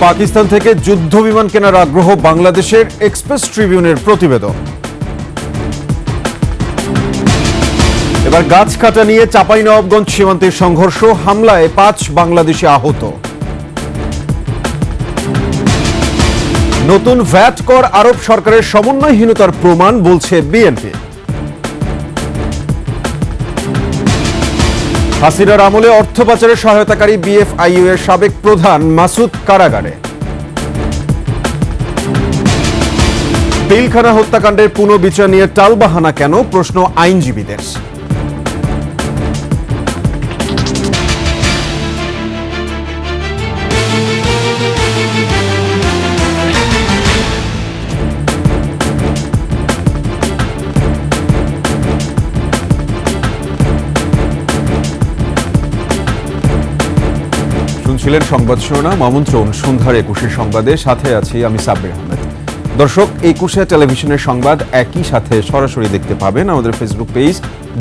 পাকিস্তান থেকে যুদ্ধ বিমান কেনার আগ্রহ বাংলাদেশের, এক্সপ্রেস ট্রিবিউনের প্রতিবেদন। এবার গাছ কাটা নিয়ে চাঁপাইনবাবগঞ্জ সীমান্তের সংঘর্ষ, হামলায় 5 বাংলাদেশি আহত। নতুন ভ্যাট কর আরব সরকারের সমন্বয়হীনতার প্রমাণ বলছে বিএনপি। হাসিনার আমলে অর্থ পাচারে সহায়তাকারী বিএফআইইউ এর সাবেক প্রধান মাসুদ কারাগারে। পিলখানা হত্যাকাণ্ডের পুনর্বিচার নিয়ে টালবাহানা কেন, প্রশ্ন আইনজীবীদের। শুনছিলেন সংবাদ শিরোনাম, আমন্ত্রণ সন্ধ্যার 21 সংবাদে, সাথে আছি আমি সাব্বির আহমেদ। দর্শক, 21 টেলিভিশনের সংবাদ একই সাথে সরাসরি দেখতে পাবেন আমাদের ফেসবুক পেজ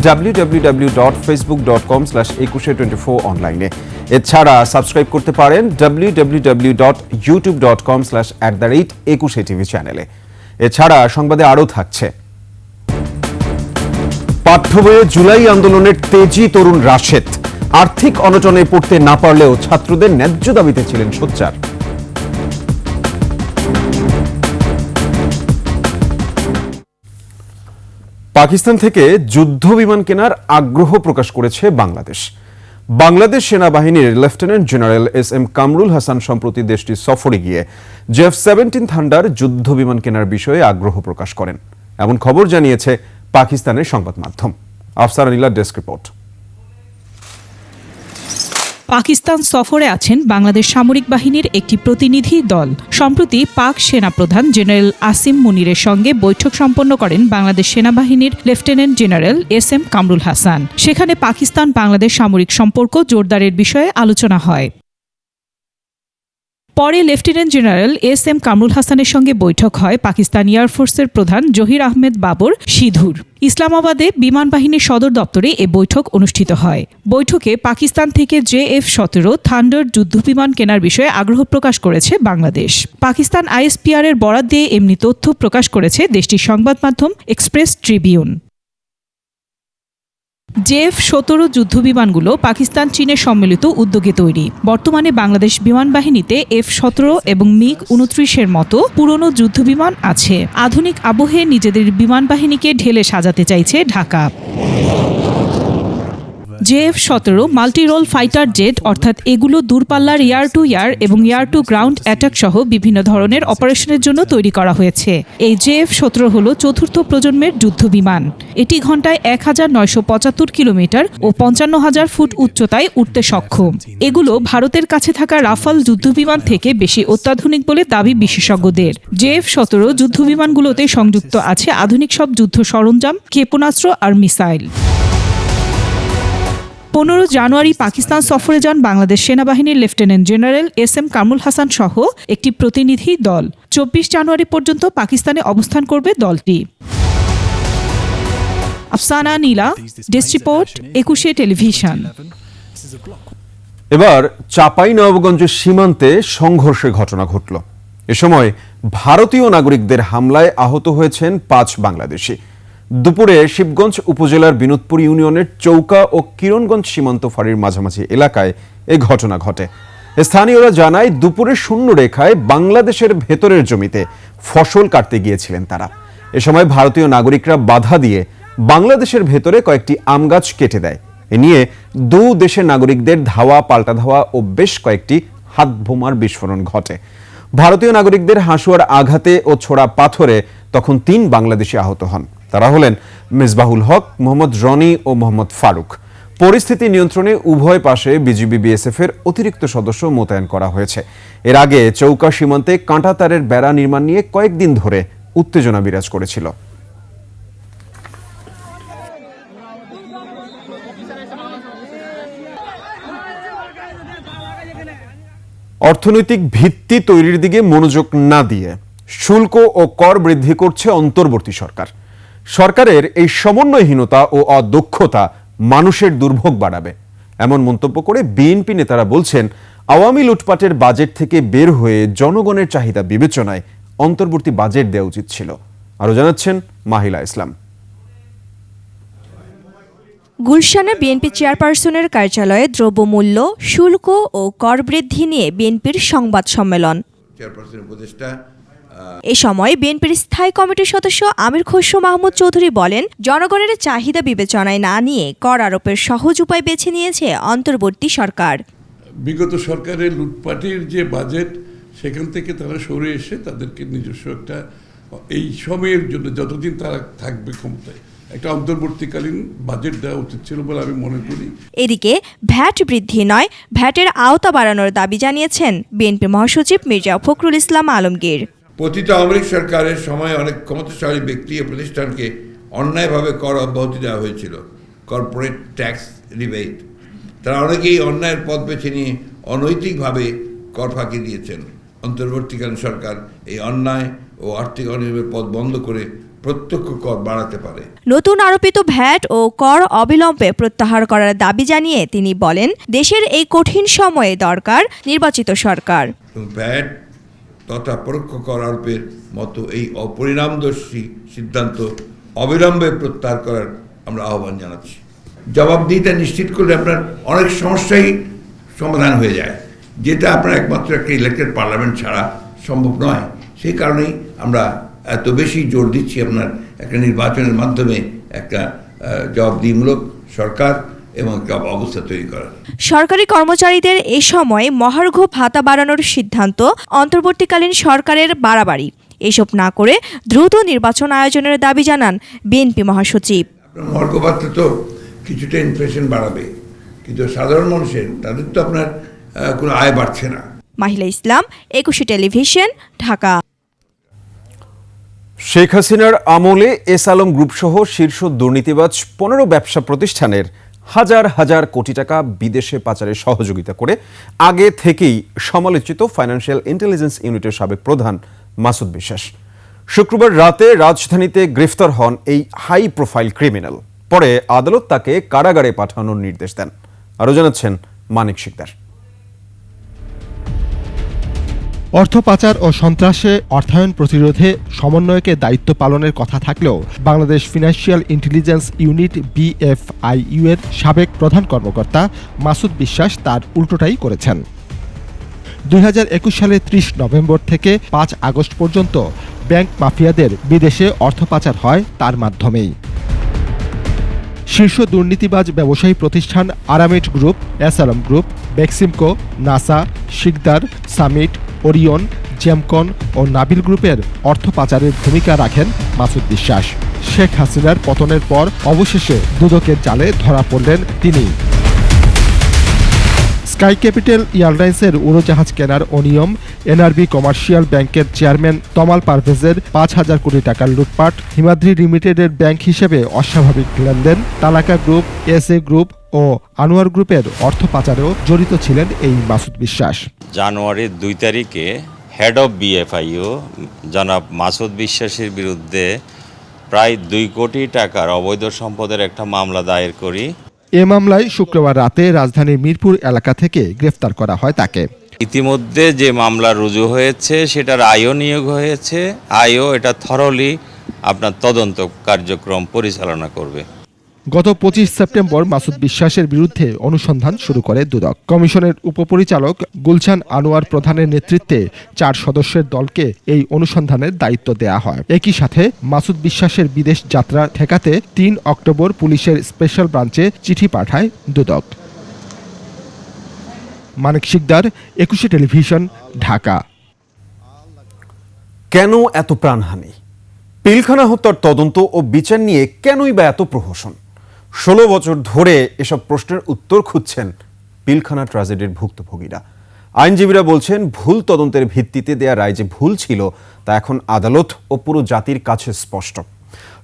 www.facebook.com/2124 অনলাইনে। এছাড়া সাবস্ক্রাইব করতে পারেন www.youtube.com/@21tv চ্যানেলে। এছাড়া সংবাদে আরও থাকছে, পাঠ্য বইয়ে জুলাই আন্দোলনের তেজি তরুণ রাশেদ, আর্থিক অনটনে পড়তে না পারলেও ছাত্রদের ন্যায্য দাবিতে ছিলেন সোচ্চার। পাকিস্তান থেকে যুদ্ধ বিমান কেনার আগ্রহ প্রকাশ করেছে বাংলাদেশ। বাংলাদেশ সেনাবাহিনীর lieutenant general SM. Kamrul Hasan সম্প্রতি দেশটি সফরে গিয়ে F-17 থান্ডার যুদ্ধ বিমান কেনার বিষয়ে আগ্রহ প্রকাশ করেন, এমন খবর জানিয়েছে পাকিস্তানের সংবাদ মাধ্যম। আফসানা নীলার ডেস্ক রিপোর্ট। পাকিস্তান সফরে আছেন বাংলাদেশ সামরিক বাহিনীর একটি প্রতিনিধি দল। সম্প্রতি পাক সেনাপ্রধান জেনারেল আসিম মুনিরের সঙ্গে বৈঠক সম্পন্ন করেন বাংলাদেশ সেনাবাহিনীর lieutenant general SM. Kamrul Hasan. সেখানে পাকিস্তান বাংলাদেশ সামরিক সম্পর্ক জোরদারের বিষয়ে আলোচনা হয়। পরে লেফটেন্যান্ট জেনারেল এস.এম. কামরুল হাসানের সঙ্গে বৈঠক হয় পাকিস্তান এয়ারফোর্সের প্রধান জহির আহমেদ বাবর সিধুর। ইসলামাবাদে বিমান বাহিনীর সদর দপ্তরে এ বৈঠক অনুষ্ঠিত হয়। বৈঠকে পাকিস্তান থেকে F-17 থান্ডার যুদ্ধবিমান কেনার বিষয়ে আগ্রহ প্রকাশ করেছে বাংলাদেশ। পাকিস্তান ISPR এর বরাত দিয়ে এমনি তথ্য প্রকাশ করেছে দেশটির সংবাদ মাধ্যম এক্সপ্রেস ট্রিবিউন। F-17 যুদ্ধবিমানগুলো পাকিস্তান চীনের সম্মিলিত উদ্যোগে তৈরি। বর্তমানে বাংলাদেশ বিমান বাহিনীতে F-17 এবং MiG-29 এর মতো পুরনো যুদ্ধবিমান আছে। আধুনিক আবহে নিজেদের বিমান বাহিনীকে ঢেলে সাজাতে চাইছে Dhaka. F-17 multi role fighter jet, অর্থাৎ এগুলো দূরপাল্লার এয়ার টু এয়ার এবং এয়ার টু গ্রাউন্ড অ্যাটাক সহ বিভিন্ন ধরনের অপারেশনের জন্য তৈরি করা হয়েছে। এই F-17 হল চতুর্থ প্রজন্মের যুদ্ধ বিমান। এটি ঘন্টায় 1975 কিলোমিটার ও 55,000 ফুট উচ্চতায় উঠতে সক্ষম। এগুলো ভারতের কাছে থাকা রাফাল যুদ্ধবিমান থেকে বেশি অত্যাধুনিক বলে দাবি বিশেষজ্ঞদের। F-17 যুদ্ধবিমানগুলোতে সংযুক্ত আছে আধুনিক সব যুদ্ধ সরঞ্জাম, ক্ষেপণাস্ত্র আর মিসাইল। 15 জানুয়ারি পাকিস্তান সফরে যান বাংলাদেশ সেনাবাহিনীর lieutenant general SM. Kamrul Hasan সহ একটি প্রতিনিধি দল। 24 জানুয়ারি পর্যন্ত পাকিস্তানে অবস্থান করবে দলটি। আফসানা নীলা, ডেস্ক রিপোর্ট, 21 টেলিভিশন। এবার চাঁপাইনবাবগঞ্জের সীমান্তে সংঘর্ষের ঘটনা ঘটল। এ সময় ভারতীয় নাগরিকদের হামলায় আহত হয়েছেন 5 বাংলাদেশি। দুপুরে শিবগঞ্জ উপজেলার বিনোদপুর ইউনিয়নের চৌকা ও কিরণগঞ্জ সীমান্ত ফাঁড়ির মাঝামাঝি এলাকায় এ ঘটনা ঘটে। স্থানীয়রা জানায়, দুপুরে শূন্য রেখায় বাংলাদেশের ভেতরের জমিতে ফসল কাটতে গিয়েছিলেন তারা। এ সময় ভারতীয় নাগরিকরা বাধা দিয়ে বাংলাদেশের ভেতরে কয়েকটি আম গাছ কেটে দেয়। এ নিয়ে দু দেশের নাগরিকদের ধাওয়া পাল্টা ধাওয়া ও বেশ কয়েকটি হাত বোমার বিস্ফোরণ ঘটে। ভারতীয় নাগরিকদের হাঁসুয়ার আঘাতে ও ছোড়া পাথরে তখন 3 বাংলাদেশি আহত হন। তারা হলেন মিসবাহুল হক, মোহাম্মদ রনি ও মোহাম্মদ ফারুক। পরিস্থিতি নিয়ন্ত্রণে উভয় পাশে বিজিবি বিএসএফ এর অতিরিক্ত সদস্য মোতায়েন করা হয়েছে। এর আগে চৌকা সীমান্তে কাঁটাতারের বেড়া নির্মাণ নিয়ে কয়েকদিন ধরে উত্তেজনা বিরাজ করেছিল। অর্থনৈতিক ভিত্তি তৈরির দিকে মনোযোগ না দিয়ে শুল্ক ও কর বৃদ্ধি করছে অন্তর্বর্তী সরকার। সরকারের এই সমন্বয়হীনতা ও অদক্ষতা মানুষের দুর্ভোগ বাড়াবে, এমন মন্তব্য করে বিএনপি নেতারা বলছেন, আওয়ামী লুটপাটের বাজেট থেকে বের হয়ে জনগণের চাহিদা বিবেচনায় অন্তর্বর্তী বাজেট দেওয়া উচিত ছিল। আরো জানাচ্ছেন মাহিলা ইসলাম। গুলশানে বিএনপি চেয়ারপারসনের কার্যালয়ে দ্রব্যমূল্য, শুল্ক ও কর বৃদ্ধি নিয়ে বিএনপির সংবাদ সম্মেলন। এ সময় বিএনপির স্থায়ী কমিটির সদস্য আমির খসরু মাহমুদ চৌধুরী বলেন, জনগণের চাহিদা বিবেচনায় না নিয়ে কর আরোপের সহজ উপায় বেছে নিয়েছে অন্তর্বর্তী সরকার। বিগত সরকারের লুটপাটের যে বাজেট, সেখান থেকে তারা সরে এসে তাদেরকে নিজস্ব একটা এই সময়ের জন্য যতদিন তারা থাকবে ক্ষমতায় একটা অন্তর্বর্তীকালীন বাজেট দেওয়া উচিত ছিল বলে আমি মনে করি। এদিকে ভ্যাট বৃদ্ধি নয়, ভ্যাটের আওতা বাড়ানোর দাবি জানিয়েছেন বিএনপি মহাসচিব মির্জা ফখরুল ইসলাম আলমগীর। পতিত আওয়ামী লীগ সরকারের সময় অনেক ক্ষমতাশালী ব্যক্তি ও প্রতিষ্ঠানকে অন্যায়ভাবে কর অব্যাহতি দেওয়া হয়েছিল, কর্পোরেট ট্যাক্স রিবেট। তারা অনেকেই অন্যায়ের পথ বেছে নিয়ে অনৈতিকভাবে কর ফাঁকি দিয়েছেন। অন্তর্বর্তীকালীন সরকার এই অন্যায় ও আর্থিক অনিয়মের পথ বন্ধ করে প্রত্যক্ষ কর বাড়াতে পারে। নতুন আরোপিত ভ্যাট ও কর অবিলম্বে প্রত্যাহার করার দাবি জানিয়ে তিনি বলেন, দেশের এই কঠিন সময়ে দরকার নির্বাচিত সরকার। ভ্যাট তথা পরোক্ষ কর আরোপের মতো এই অপরিণামদর্শী সিদ্ধান্ত অবিলম্বে প্রত্যাহার করার আমরা আহ্বান জানাচ্ছি। জবাবদিহিতা নিশ্চিত করলে আপনার অনেক সমস্যাই সমাধান হয়ে যায়, যেটা আপনার একমাত্র একটা ইলেক্টেড পার্লামেন্ট ছাড়া সম্ভব নয়। সেই কারণেই আমরা এত বেশি জোর দিচ্ছি আপনার একটা নির্বাচনের মাধ্যমে একটা জবাবদিহিমূলক সরকার এবং একটা অবস্থা তৈরি করা। সরকারি কর্মচারীদের এ সময় মহার্ঘ ভাতা বাড়ানোর সিদ্ধান্ত অন্তর্বর্তীকালীন সরকারের বাড়াবাড়ি। এসব না করে দ্রুত নির্বাচন আয়োজনের দাবি জানান বিএনপি মহাসচিব। মহার্ঘ ভাতা তো কিছুটা ইনফ্লেশন বাড়াবে, কিন্তু সাধারণ মানুষের তাদের তো আপনার কোনো আয় বাড়ছে না। মাহিলা ইসলাম, 21 টেলিভিশন, ঢাকা। শেখ হাসিনার আমলে এস আলম গ্রুপ সহ শীর্ষ দুর্নীতিবাজ 15 ব্যবসা প্রতিষ্ঠানের হাজার হাজার কোটি টাকা বিদেশে পাচারে সহযোগিতা করে আগে থেকেই সমালোচিত ফাইন্যান্সিয়াল ইন্টেলিজেন্স ইউনিটের সাবেক প্রধান মাসুদ বিশ্বাস শুক্রবার রাতে রাজধানীতে গ্রেফতার হন এই হাই প্রোফাইল ক্রিমিনাল। পরে আদালত তাকে কারাগারে পাঠানোর নির্দেশ দেন। আরও জানাচ্ছেন মানিক শিকদার। অর্থ পাচার ও সন্ত্রাসে অর্থায়ন প্রতিরোধে সমন্বয়কের দায়িত্ব পালনের কথা থাকলেও Bangladesh financial intelligence unit BFIU এর সাবেক প্রধান কর্মকর্তা মাসুদ বিশ্বাস তার উল্টোটাই করেছেন। 2021 সালের 30 নভেম্বর থেকে 5 আগস্ট পর্যন্ত ব্যাংক মাফিয়াদের বিদেশে অর্থ পাচার হয় তার মাধ্যমেই। শীর্ষ দুর্নীতিবাজ ব্যবসায়ী প্রতিষ্ঠান Aramit group, S Alam group, Beximco, Nassa, Sikder, Summit, Orion, Gemcon ও নাবিল গ্রুপের অর্থ পাচারের ভূমিকা রাখেন মাসুদ বিশ্বাস। শেখ হাসিনার পতনের পর অবশেষে দুদকের জালে ধরা পড়লেন তিনি। স্কাই ক্যাপিটাল এয়ারলাইন্সের উড়োজাহাজ কেনার অনিয়ম, NRB কমার্শিয়াল ব্যাংকের চেয়ারম্যান তমাল পারভেজের 5,000 কোটি টাকার লুটপাট, হিমাদ্রি লিমিটেডের ব্যাংক হিসেবে অস্বাভাবিক লেনদেন, তালাকা গ্রুপ, SA গ্রুপ ও আনোয়ার গ্রুপের অর্থ পাচারেও জড়িত ছিলেন এই মাসুদ বিশ্বাস। জানুয়ারির 2 তারিখে হেড অব BFIU জনাব মাসুদ বিশ্বাসের বিরুদ্ধে প্রায় 2 কোটি টাকার অবৈধ সম্পদের একটা মামলা দায়ের করি। এ মামলায় শুক্রবার রাতে রাজধানীর মিরপুর এলাকা থেকে গ্রেফতার করা হয় তাকে। ইতিমধ্যে যে মামলা রুজু হয়েছে সেটার আইও নিয়োগ হয়েছে। আইও এটা থরলি আপনার তদন্ত কার্যক্রম পরিচালনা করবে। গত 25 সেপ্টেম্বর মাসুদ বিশ্বাসের বিরুদ্ধে অনুসন্ধান শুরু করে দুদক। কমিশনের উপপরিচালক গুলশান আনোয়ার প্রধানের নেতৃত্বে 4 সদস্যের দলকে এই অনুসন্ধানের দায়িত্ব দেয়া হয়। একই সাথে মাসুদ বিশ্বাসের বিদেশ যাত্রা ঠেকাতে 3 অক্টোবর পুলিশের স্পেশাল ব্রাঞ্চে চিঠি পাঠায় দুদক। মানিক শিকদার, 21 টেলিভিশন, ঢাকা। কেন এত প্রাণহানি? পিলখানা হত্যার তদন্ত ও বিচার নিয়ে কেনই বা এত প্রহসন? 16 বছর ধরে এসব প্রশ্নের উত্তর খুঁজছেন পিলখানা ট্র্যাজেডির ভুক্তভোগীরা। আইনজীবীরা বলছেন, ভুল তদন্তের ভিত্তিতে দেয়া রায় যে ভুল ছিল তা এখন আদালত ও পুরো জাতির কাছে স্পষ্ট।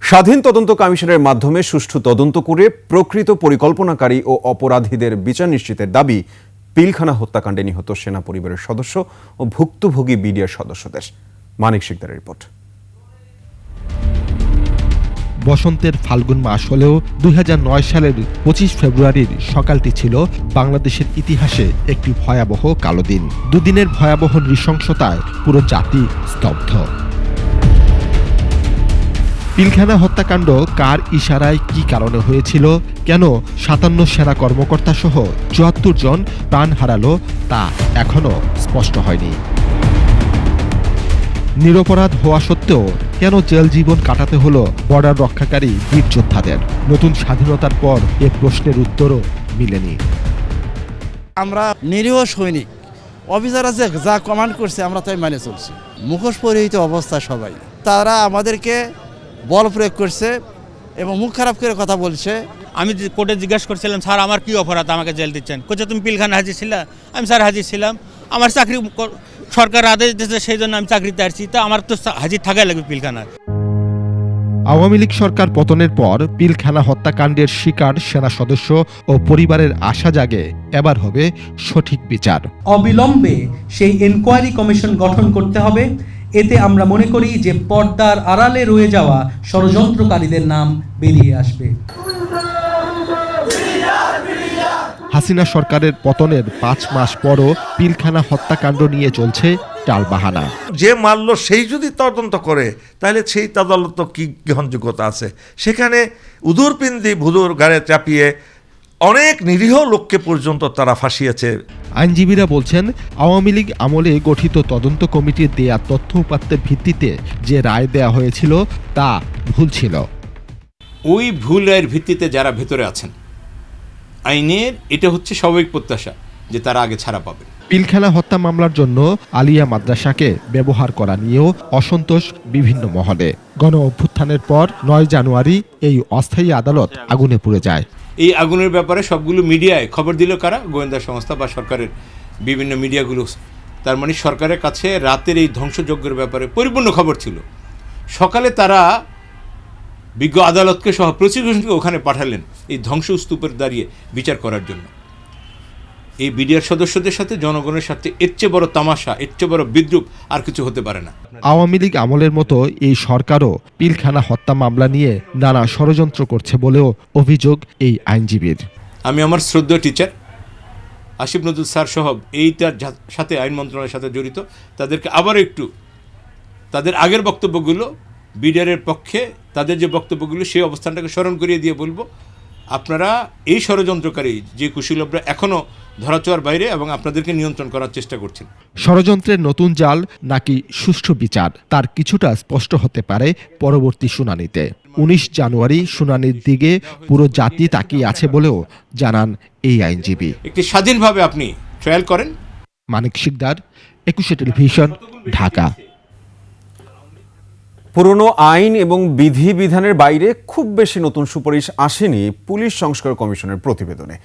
স্বাধীন তদন্ত কমিশনের মাধ্যমে সুষ্ঠু তদন্ত করে প্রকৃত পরিকল্পনাকারী ও অপরাধীদের বিচার নিশ্চিতের দাবি পিলখানা হত্যাকাণ্ডে নিহত সেনা পরিবারের সদস্য ও ভুক্তভোগী বিডিআর সদস্যদের। মানিক শিকদারের রিপোর্ট। বসন্তের ফাল্গুন মাস হলেও 2009 সালের 25 ফেব্রুয়ারির সকালটি ছিল বাংলাদেশের ইতিহাসে একটি ভয়াবহ কালো দিন। দুদিনের ভয়াবহ নৃশংসতায় পুরো জাতি স্তব্ধ। পিলখানা হত্যাকাণ্ড কার ইশারায় কি কারণে হয়েছিল, কেন 57 সেনা কর্মকর্তা সহ 74 জন প্রাণ হারালো তা এখনো স্পষ্ট হয়নি। নিরপরাধ হওয়া সত্ত্বেও কেন জেল জীবন কাটাতে হলো বর্ডার রক্ষাকারী বীর যোদ্ধাদের? নতুন স্বাধীনতার পর এ প্রশ্নের উত্তরও মিলেনি। আমরা নিরীহ সৈনিক, অফিসার আছে যা কমান্ড করছে আমরা তাই মানে চলছি। মুখোশ পরিহিত অবস্থা সবাই, তারা আমাদেরকে বল প্রয়োগ করছে এবং মুখ খারাপ করে কথা বলছে। আমি কোর্টে জিজ্ঞাসা করছিলাম, স্যার আমার কি অপরাধ আমাকে জেল দিচ্ছেন? কোথায় তুমি পিলখানা হাজির ছিলা? আমি স্যার হাজির ছিলাম, আমার চাকরি সরকার আদেশ দিয়েছে সেই জন্য আমি চাকরিতে আসছি, তা আমার তো হাজির থাকাই লাগবে পিলখানায়। আওয়ামী লীগ সরকার পতনের পর পিলখানা হত্যাকাণ্ডের শিকার সেনা সদস্য ও পরিবারের আশা জাগে এবার হবে সঠিক বিচার। অবিলম্বে সেই এনকোয়ারি কমিশন গঠন করতে হবে। এতে আমরা মনে করি যে পর্দার আড়ালে রয়ে যাওয়া ষড়যন্ত্রকারীদের নাম বেরিয়ে আসবে। হাসিনা সরকারের পতনের 5 মাস পরও পিলখানা হত্যাকাণ্ড নিয়ে চলছে টালবাহানা। যে মারল সেই যদি তদন্ত করে তাহলে সেই তদন্ত কি গ্রহণযোগ্যতা আছে? সেখানে উদুর পিন্দি ভুদুর গাড়ে চাপিয়ে অনেক নিরীহ লোককে পর্যন্ত তারা ফাঁসিয়েছে। আইনজীবীরা বলছেন, আওয়ামী লীগ আমলে গঠিত তদন্ত কমিটির দেয়া তথ্য উপাত্তের ভিত্তিতে যে রায় দেয়া হয়েছিল তা ভুল ছিল। ওই ভুলের ভিত্তিতে যারা ভেতরে আছেন, আইনের এটা হচ্ছে স্বাভাবিক প্রত্যাশা যে তারা আগে ছাড়া পাবে। পিলখানা হত্যা মামলার জন্য আলিয়া মাদ্রাসাকে ব্যবহার করা নিয়েও অসন্তোষ বিভিন্ন মহলে। গণ অভ্যুত্থানের পর 9 জানুয়ারি এই অস্থায়ী আদালত আগুনে পুড়ে যায়। এই আগুনের ব্যাপারে সবগুলো মিডিয়ায় খবর দিল কারা? গোয়েন্দা সংস্থা বা সরকারের বিভিন্ন মিডিয়াগুলো। তার মানে সরকারের কাছে রাতের এই ধ্বংসযজ্ঞের ব্যাপারে পরিপূর্ণ খবর ছিল। সকালে তারা বিজ্ঞ আদালতকে সহ প্রসিকিউশনকে ওখানে পাঠালেন এই ধ্বংসস্তূপের দাঁড়িয়ে বিচার করার জন্য। এই বিডিআর সদস্যদের সাথে জনগণের সাথে এর চেয়ে বড় তামাশা, এর চেয়ে বড় বিদ্রুপ আর কিছু হতে পারে না। আওয়ামী লীগ আমলের মতো এই সরকারও পিলখানা হত্যা মামলা নিয়ে নানা ষড়যন্ত্র করছে বলেও অভিযোগ এই আইনজীবীর। আমি আমার শ্রদ্ধেয় টিচার আসিফ নজরুল স্যার সহ এইটার সাথে আইন মন্ত্রণালয়ের সাথে জড়িত তাদেরকে আবার একটু তাদের আগের বক্তব্যগুলো বিডিআরের পক্ষে তাদের যে বক্তব্যগুলো সেই অবস্থানটাকে স্মরণ করিয়ে দিয়ে বলবো, আপনারা এই ষড়যন্ত্রকারী যে কুশীলবরা এখনও ধরাছোঁয়ার বাইরে এবং আপনাদেরকে নিয়ন্ত্রণ করার চেষ্টা করছেন। ষড়যন্ত্রের নতুন জাল নাকি সুষ্ঠু বিচার তার কিছুটা স্পষ্ট হতে পারে পরবর্তী শুনানিতে। 19 জানুয়ারি শুনানির দিকে পুরো জাতি তাকিয়ে আছে বলেও জানান এই আইনজীবী। একটি স্বাধীনভাবে আপনি ট্রায়াল করেন। মানিক শিকদার, 21 টেলিভিশন, ঢাকা। পুরনো আইন এবং বিধিবিধানের বাইরে খুব বেশি নতুন সুপারিশ আসেনি পুলিশ সংস্কার কমিশনের প্রতিবেদনে।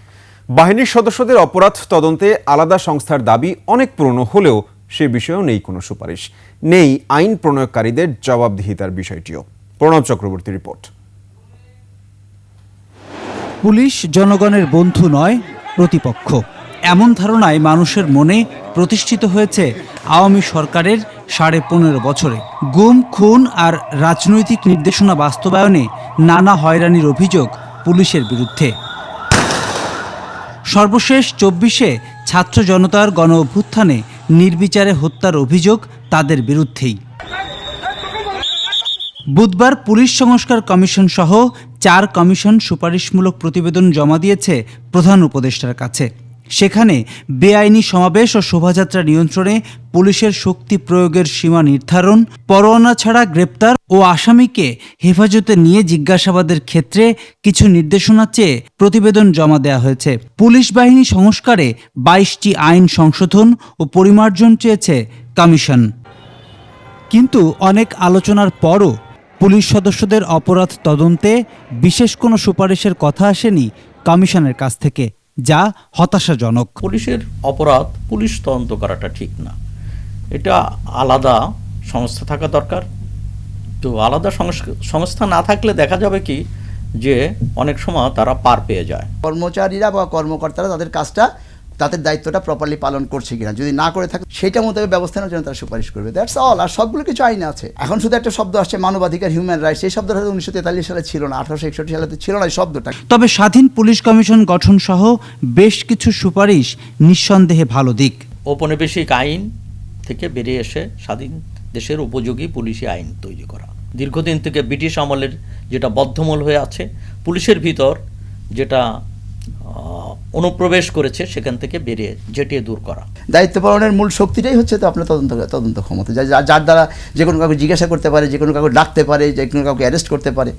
বাহিনীর সদস্যদের অপরাধ তদন্তে আলাদা সংস্থার দাবি অনেক পুরনো হলেও সে বিষয়েও নেই কোনো সুপারিশ। নেই আইন প্রণয়নকারীদের জবাবদিহিতার বিষয়টিও। প্রণব চক্রবর্তী রিপোর্ট। পুলিশ জনগণের বন্ধু নয়, প্রতিপক্ষ, এমন ধারণায় মানুষের মনে প্রতিষ্ঠিত হয়েছে আওয়ামী সরকারের 15.5 বছরে। গুম, খুন আর রাজনৈতিক নির্দেশনা বাস্তবায়নে নানা হয়রানির অভিযোগ পুলিশের বিরুদ্ধে। সর্বশেষ 24-এ ছাত্র জনতার গণ অভ্যুত্থানে নির্বিচারে হত্যার অভিযোগ তাদের বিরুদ্ধেই। বুধবার পুলিশ সংস্কার কমিশন সহ 4 কমিশন সুপারিশমূলক প্রতিবেদন জমা দিয়েছে প্রধান উপদেষ্টার কাছে। সেখানে বেআইনি সমাবেশ ও শোভাযাত্রা নিয়ন্ত্রণে পুলিশের শক্তি প্রয়োগের সীমা নির্ধারণ, পরোয়ানা ছাড়া গ্রেপ্তার ও আসামিকে হেফাজতে নিয়ে জিজ্ঞাসাবাদের ক্ষেত্রে কিছু নির্দেশনা চেয়ে প্রতিবেদন জমা দেওয়া হয়েছে। পুলিশ বাহিনী সংস্কারে 22টি আইন সংশোধন ও পরিমার্জন চেয়েছে কমিশন। কিন্তু অনেক আলোচনার পরও পুলিশ সদস্যদের অপরাধ তদন্তে বিশেষ কোনো সুপারিশের কথা আসেনি কমিশনের কাছ থেকে, যা হতাশাজনক। পুলিশের অপরাধ পুলিশ তদন্ত করাটা ঠিক না, এটা আলাদা সংস্থা থাকা দরকার। তো আলাদা সংস্থা না থাকলে দেখা যাবে কি যে অনেক সময় তারা পার পেয়ে যায়। কর্মচারীরা বা কর্মকর্তারা তাদের কাজটা তাদের দায়িত্বটা প্রপারলি পালন করছে কিনা, যদি না করে থাকে সেটা মোতাবেক ব্যবস্থা নেওয়ার জন্য তারা সুপারিশ করবে। That's all. আর সবগুলো কিছু আইন আছে। এখন শুধু একটা শব্দ আসছে মানবাধিকার, হিউম্যান রাইটস, এই শব্দটা 1943 সালে ছিল না, 1861 সালে ছিল না এই শব্দটা। তবে স্বাধীন পুলিশ কমিশন গঠন সহ বেশ কিছু সুপারিশ নিঃসন্দেহে ভালো দিক। ঔপনিবেশিক আইন থেকে বেরিয়ে এসে স্বাধীন দেশের উপযোগী পুলিশি আইন তৈরি করা, দীর্ঘদিন থেকে ব্রিটিশ আমলের যেটা বদ্ধমূল হয়ে আছে, পুলিশের ভিতর যেটা অনুপ্রবেশ করেছে সেখান থেকে বেরিয়ে যেটিয়ে দূর করা। দায়িত্ব পালনের মূল শক্তিটাই হচ্ছে তো আপনার তদন্ত ক্ষমতা, যার দ্বারা যে কোনো কাউকে জিজ্ঞাসা করতে পারে, যে কোনো কাউকে ডাকতে পারে, যে কোনো কাউকে অ্যারেস্ট করতে পারে।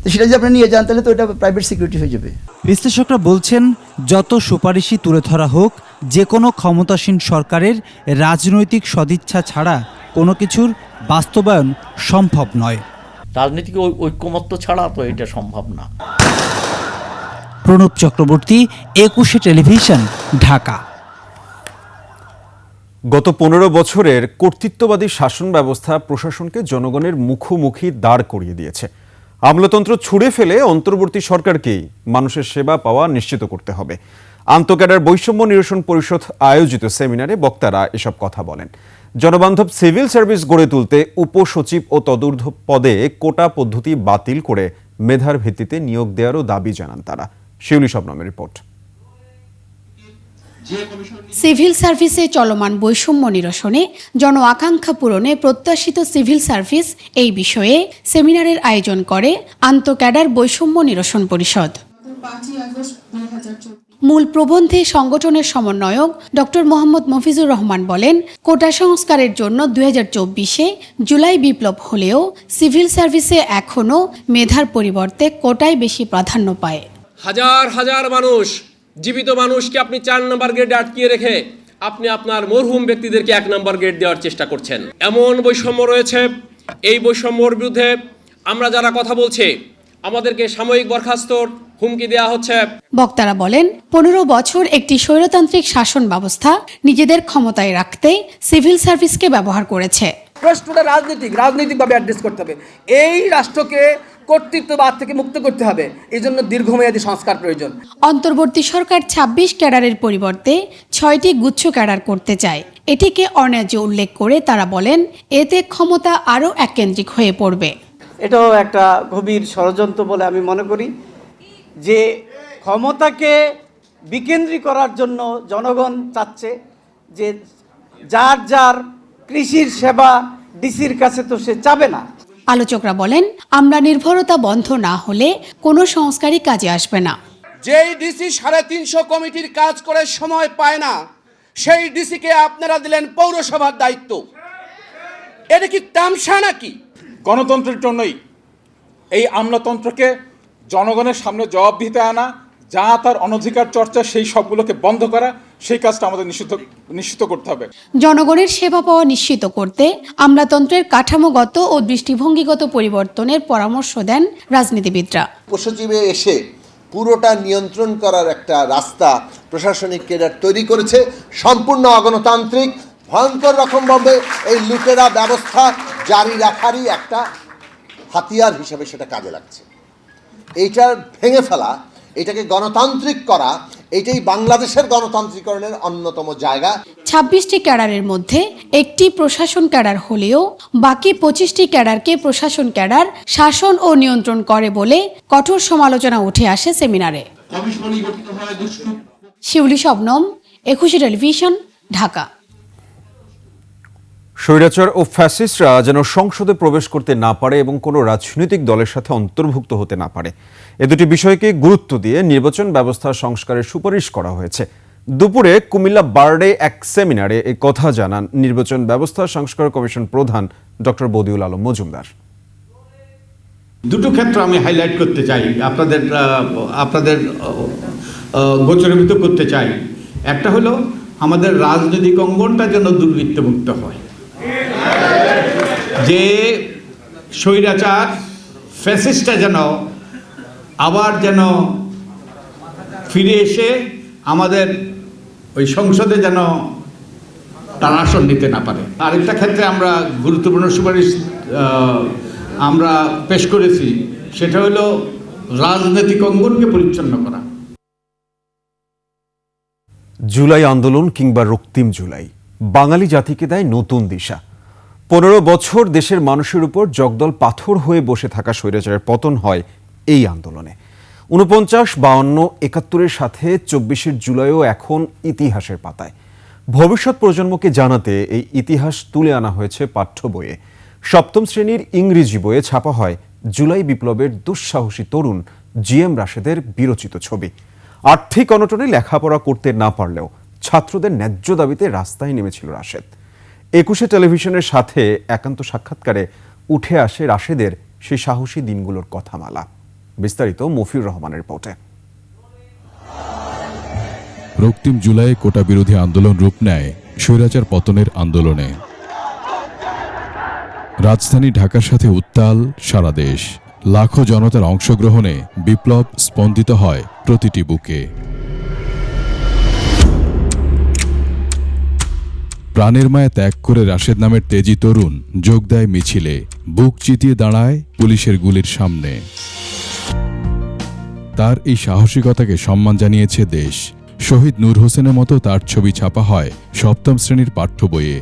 তো সেটা যদি আপনি নিয়ে যান তাহলে তো এটা প্রাইভেট সিকিউরিটি হয়ে যাবে। বিশ্লেষকরা বলছেন, যত সুপারিশই তুলে ধরা হোক, যে কোনো ক্ষমতাসীন সরকারের রাজনৈতিক সদিচ্ছা ছাড়া কোনো কিছুর বাস্তবায়ন সম্ভব নয়। রাজনৈতিক ঐক্যমত্য ছাড়া তো এটা সম্ভব না। প্রণব চক্রবর্তী, 21 টেলিভিশন, ঢাকা। গত 15 বছরের কর্তৃত্ববাদী শাসন ব্যবস্থা প্রশাসনকে জনগণের মুখোমুখি দাঁড় করিয়ে দিয়েছে। আমলাতন্ত্র ছুড়ে ফেলে অন্তর্বর্তী সরকারকেই মানুষের সেবা পাওয়া নিশ্চিত করতে হবে। আন্তঃক্যাডার বৈষম্য নিরসন পরিষদ আয়োজিত সেমিনারে বক্তারা এসব কথা বলেন। জনবান্ধব সিভিল সার্ভিস গড়ে তুলতে উপসচিব ও তদূর্ধ্ব পদে কোটা পদ্ধতি বাতিল করে মেধার ভিত্তিতে নিয়োগ দেওয়ারও দাবি জানান তারা। শিউলি শবনমের রিপোর্ট। সিভিল সার্ভিসে চলমান বৈষম্য নিরসনে, জন আকাঙ্ক্ষা পূরণে প্রত্যাশিত সিভিল সার্ভিস, এই বিষয়ে সেমিনারের আয়োজন করে আন্তঃক্যাডার বৈষম্য নিরসন পরিষদ। মূল প্রবন্ধে সংগঠনের সমন্বয়ক ডক্টর মোহাম্মদ মফিজুর রহমান বলেন, কোটা সংস্কারের জন্য 2024-এ জুলাই বিপ্লব হলেও সিভিল সার্ভিসে এখনও মেধার পরিবর্তে কোটাই বেশি প্রাধান্য পায়। হাজার হাজার মানুষ, জীবিত মানুষকে আপনি 4 নম্বর গ্রেডে আটকিয়ে রেখে আপনি আপনার মরহুম ব্যক্তিদেরকে 1 নম্বর গ্রেড দেওয়ার চেষ্টা করছেন। এমন বৈষম্য রয়েছে, এই বৈষম্যর বিরুদ্ধে আমরা যারা কথা বলছি, আমাদেরকে সাময়িক বরখাস্তর হুমকি দেওয়া হচ্ছে। বক্তারা বলেন, 15 বছর একটি স্বৈরতান্ত্রিক শাসন ব্যবস্থা নিজেদের ক্ষমতায় রাখতে সিভিল সার্ভিসকে ব্যবহার করেছে। প্রশ্নটা রাজনৈতিকভাবে অ্যাড্রেস করতে হবে। এই রাষ্ট্রকে কর্তৃত্ববাদ থেকে মুক্ত করতে হবে। এই জন্য দীর্ঘমেয়াদী সংস্কার প্রয়োজন। অন্তর্বর্তী সরকার 26 ক্যাডারের পরিবর্তে 6টি গুচ্ছ ক্যাডার করতে চায়। এটিকে অন্যায্য উল্লেখ করে তারা বলেন, এতে ক্ষমতা আরও এককেন্দ্রিক হয়ে পড়বে। এটাও একটা গভীর ষড়যন্ত্র বলে আমি মনে করি, যে ক্ষমতাকে বিকেন্দ্রীক করার জন্য জনগণ চাচ্ছে যে যার কৃষির সেবা ডিসির কাছে তো সে চাবে না। আলোচকরা বলেন, আমরা নির্ভরতা বন্ধ না হলে কোনো সংস্কারই কাজে আসবে না। যেই ডিসি 350 কমিটির কাজ করে সময় পায় না, সেই ডিসিকে আপনারা দিলেন পৌরসভার দায়িত্ব। এটা কি তামসা নাকি? গণতন্ত্রের জন্যই এই আমলাতন্ত্রকে জনগণের সামনে জবাবদিহিতে আনা, যা তার অনধিকার চর্চা, সেই সবগুলোকে বন্ধ করা, সেই কাজটা আমাদের নিশ্চিত করতে হবে। জনগণের সেবা পাওয়া নিশ্চিত করতে আমলাতন্ত্রের কাঠামোগত ও দৃষ্টিভঙ্গিগত পরিবর্তনের পরামর্শ দেন রাজনীতিবিদরা। উপসচিবে এসে পুরোটা নিয়ন্ত্রণ করার একটা রাস্তা প্রশাসনিক ক্যাডার তৈরি করেছে, সম্পূর্ণ অগণতান্ত্রিক, ভয়ঙ্কর রকমভাবে এই লুটেরা ব্যবস্থা জারি রাখারই একটা হাতিয়ার হিসেবে সেটা কাজে লাগছে। এইটার ভেঙে ফেলা, এটাকে গণতান্ত্রিক করা, এটাই বাংলাদেশের গণতান্ত্রিকরণের অন্যতম জায়গা। 26টি ক্যাডারের মধ্যে একটি প্রশাসন ক্যাডার হলেও বাকি 25টি ক্যাডারকে প্রশাসন ক্যাডার শাসন ও নিয়ন্ত্রণ করে বলে কঠোর সমালোচনা উঠে আসে সেমিনারে। শিউলি শবনম, 21 টেলিভিশন, ঢাকা। স্বৈরাচার ও ফ্যাসিস্টরা যেন সংসদে প্রবেশ করতে না পারে এবং কোনো রাজনৈতিক দলের সাথে অন্তর্ভুক্ত হতে না পারে, এ দুটি বিষয়কে গুরুত্ব দিয়ে নির্বাচন ব্যবস্থা সংস্কারের সুপারিশ করা হয়েছে। দুপুরে কুমিল্লা বার্ডে এক সেমিনারে এ কথা জানান নির্বাচন ব্যবস্থা সংস্কার কমিশন প্রধান ডক্টর বদিউল আলম মজুমদার। দুটো ক্ষেত্র আমি হাইলাইট করতে চাই, আপনাদের গোচরীভূত করতে চাই। একটা হলো আমাদের রাজনৈতিক অঙ্গনটা যেন দুর্বৃত্তমুক্ত হয়, যে স্বৈরাচার ফ্যাসিস্টটা যেন আবার ফিরে এসে আমাদের ওই সংসদে যেন তার আসন নিতে না পারে। আরেকটা ক্ষেত্রে আমরা গুরুত্বপূর্ণ সুপারিশ আমরা পেশ করেছি, সেটা হলো রাজনৈতিক অঙ্গনকে পরিচ্ছন্ন করা। জুলাই আন্দোলন কিংবা রক্তিম জুলাই বাঙালি জাতিকে দেয় নতুন দিশা। 15 বছর দেশের মানুষের উপর জগদল পাথর হয়ে বসে থাকা স্বৈরাচারের পতন হয় এই আন্দোলনে। 49, 52, 71-এর সাথে 24-এর জুলাইও এখন ইতিহাসের পাতায়। ভবিষ্যৎ প্রজন্মকে জানাতে এই ইতিহাস তুলে আনা হয়েছে পাঠ্য বইয়ে। 7ম শ্রেণীর ইংরেজি বইয়ে ছাপা হয় জুলাই বিপ্লবের দুঃসাহসী তরুণ GM রাশেদের বিরচিত ছবি। আর্থিক অনটনে লেখাপড়া করতে না পারলেও ছাত্রদের ন্যায্য দাবিতে রাস্তায় নেমেছিল রাশেদ। 21 টেলিভিশনের সাথে একান্ত সাক্ষাৎকারে উঠে আসে রাশেদের সেই সাহসী দিনগুলোর কথামালা। বিস্তারিত মফিউর রহমানের রিপোর্টে। রক্তিম জুলাই কোটা বিরোধী আন্দোলন রূপ নেয় স্বৈরাচার পতনের আন্দোলনে। রাজধানী ঢাকার সাথে উত্তাল সারা দেশ। লাখো জনতার অংশগ্রহণে বিপ্লব স্পন্দিত হয় প্রতিটি বুকে। প্রাণের মায়া ত্যাগ করে রাশেদ নামের তেজি তরুণ যোগ দেয় মিছিলে, বুক চিতিয়ে দাঁড়ায় পুলিশের গুলির সামনে। তার এই সাহসিকতাকে সম্মান জানিয়েছে দেশ। শহীদ নূর হোসেনের মতো তার ছবি ছাপা হয় 7ম শ্রেণীর পাঠ্য বইয়ে।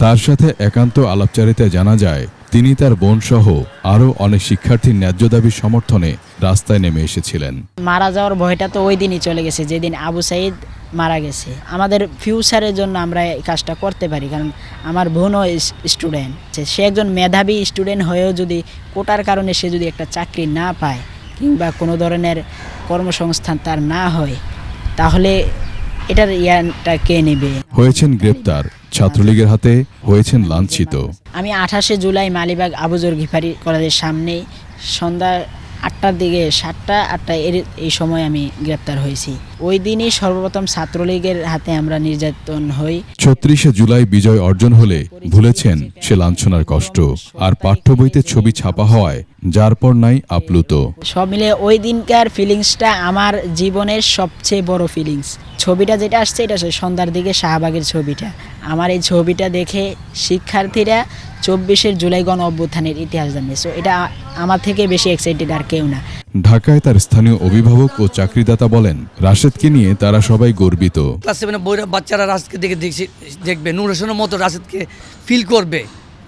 তার সাথে একান্ত আলাপচারিতায় জানা যায় তিনি তার বোন সহ আরও অনেক শিক্ষার্থীর ন্যায্য দাবির সমর্থনে রাস্তায় নেমে এসেছিলেন। মারা যাওয়ার ভয়টা তো ওই দিনই চলে গেছে যেদিন আবু সাইদ মারা গেছে। আমাদের ফিউচারের জন্য আমরা এই কাজটা করতে পারি, কারণ আমার বোনও স্টুডেন্ট, সে একজন মেধাবী স্টুডেন্ট হয়েও যদি কোটার কারণে সে যদি একটা চাকরি না পায় কিংবা কোনো ধরনের কর্মসংস্থান তার না হয়, তাহলে এটার ইয়াটা কে নেবে? হয়েছেন গ্রেপ্তার, ছাত্রলীগের হাতে হয়েছেন লাঞ্ছিত। আমি 28 জুলাই মালিবাগ আবুজর গিফারি কলেজের সামনে সন্ধ্যা 8টার দিকে 7টা 8টা এই সময় আমি গ্রেপ্তার হয়েছি। ওই দিনই সর্বপ্রথম ছাত্রলীগের হাতে আমরা নির্যাতন হই। 36 জুলাই বিজয় অর্জন হলে ভুলেছেন সে লাঞ্ছনার কষ্ট, আর পাঠ্য বইতে ছবি ছাপা হওয়ায় যার পর নাই আপ্লুত। সব মিলে ওই দিনকার ফিলিংসটা আমার জীবনের সবচেয়ে বড় ফিলিংস। ছবিটা যেটা আসছে এটা সন্ধ্যার দিকে শাহবাগের ছবিটা। আমার এই ছবিটা দেখে শিক্ষার্থীরা 24 জুলাই গণ অভ্যুত্থানের ইতিহাস জানবে। সো এটা আমার থেকে বেশি এক্সাইটেড আর কেউ না। ঢাকায় তার স্থানীয় অভিভাবক ও চাকরিদাতা বলেন রাশেদকে নিয়ে তারা সবাই গর্বিত। ক্লাস 7 বাচ্চারা রাশেদকে দেখবে, নূর হোসেনের মতো রাশেদকে ফিল করবে,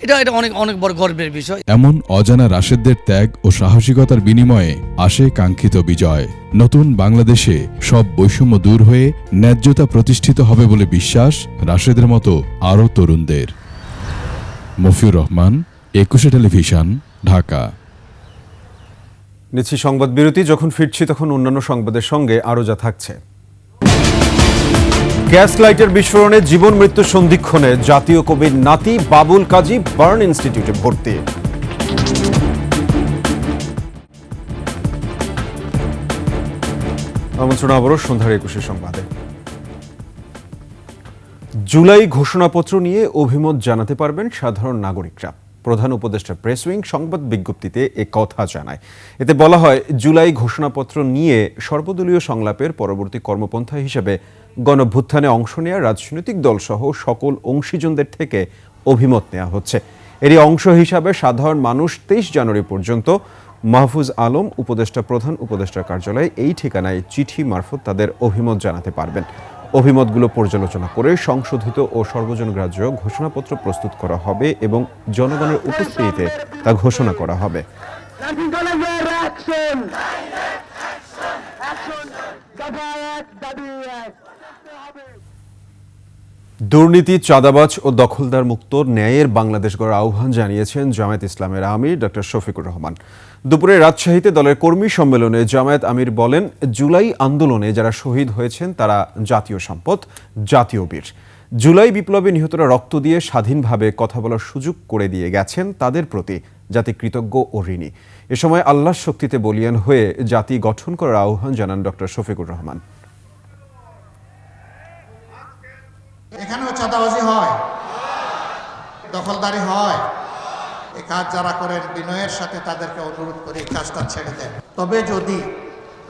এটা অনেক অনেক বড় গর্বের বিষয়। এমন অজানা রাশেদদের ত্যাগ ও সাহসিকতার বিনিময়ে আসে কাঙ্ক্ষিত বিজয়। নতুন বাংলাদেশে সব বৈষম্য দূর হয়ে ন্যায্যতা প্রতিষ্ঠিত হবে বলে বিশ্বাস রাশেদের মতো আরও তরুণদের। মফিউর রহমান, 21 টেলিভিশন, ঢাকা। নিচ্ছি সংবাদ বিরতি। যখন ফিরছি তখন অন্যান্য সংবাদের সঙ্গে আরও যা থাকছে। গ্যাস লাইটের বিস্ফোরণে জীবন মৃত্যু সন্ধিক্ষণে জাতীয় কবির নাতি বাবুল কাজী বার্ন ইনস্টিটিউটে ভর্তি। আমন্ত্রণ আবারও সন্ধ্যার 21 সংবাদে। জুলাই ঘোষণাপত্র নিয়ে অভিমত জানাতে পারবেন সাধারণ নাগরিকরা। প্রধান উপদেষ্টা প্রেস উইং সংবাদ বিজ্ঞপ্তিতে এ কথা জানায়। এতে বলা হয়, জুলাই ঘোষণাপত্র নিয়ে সর্বদলীয় সংলাপের পরবর্তী কর্মপন্থা হিসেবে গণঅভ্যুত্থানে অংশ নেওয়া রাজনৈতিক দলসহ সকল অংশীজনদের থেকে অভিমত নেওয়া হচ্ছে। এরই অংশ হিসাবে সাধারণ মানুষ 23 জানুয়ারি পর্যন্ত মাহফুজ আলম উপদেষ্টা প্রধান উপদেষ্টার কার্যালয়ে এই ঠিকানায় চিঠি মারফত তাদের অভিমত জানাতে পারবেন। অভিমতগুলো পর্যালোচনা করে সংশোধিত ও সর্বজনগ্রাহ্য ঘোষণাপত্র প্রস্তুত করা হবে এবং জনগণের উপস্থিতিতে তা ঘোষণা করা হবে। দুর্নীতি, চাঁদাবাজ ও দখলদার মুক্ত ন্যায়ের বাংলাদেশ গড়ার আহ্বান জানিয়েছেন জামায়াত ইসলামের আমির ডক্টর শফিকুর রহমান। দুপুরে রাজশাহীতে দলের কর্মী সম্মেলনে জামায়াত আমির বলেন, জুলাই আন্দোলনে যারা শহীদ হয়েছেন তারা জাতীয় সম্পদ, জাতীয় বীর। জুলাই বিপ্লবে নিহতরা রক্ত দিয়ে স্বাধীনভাবে কথা বলার সুযোগ করে দিয়ে গেছেন, তাদের প্রতি জাতি কৃতজ্ঞ ও ঋণী। এ সময় আল্লাহর শক্তিতে বলিয়ান হয়ে জাতি গঠন করার আহ্বান জানান ডক্টর শফিকুর রহমান। এখানেও চাঁদাবাজি হয়, দখলদারি হয়। এই কাজ যারা করেন বিনয়ের সাথে তাদেরকে অনুরোধ করে এই কাজটা ছেড়ে দেন। তবে যদি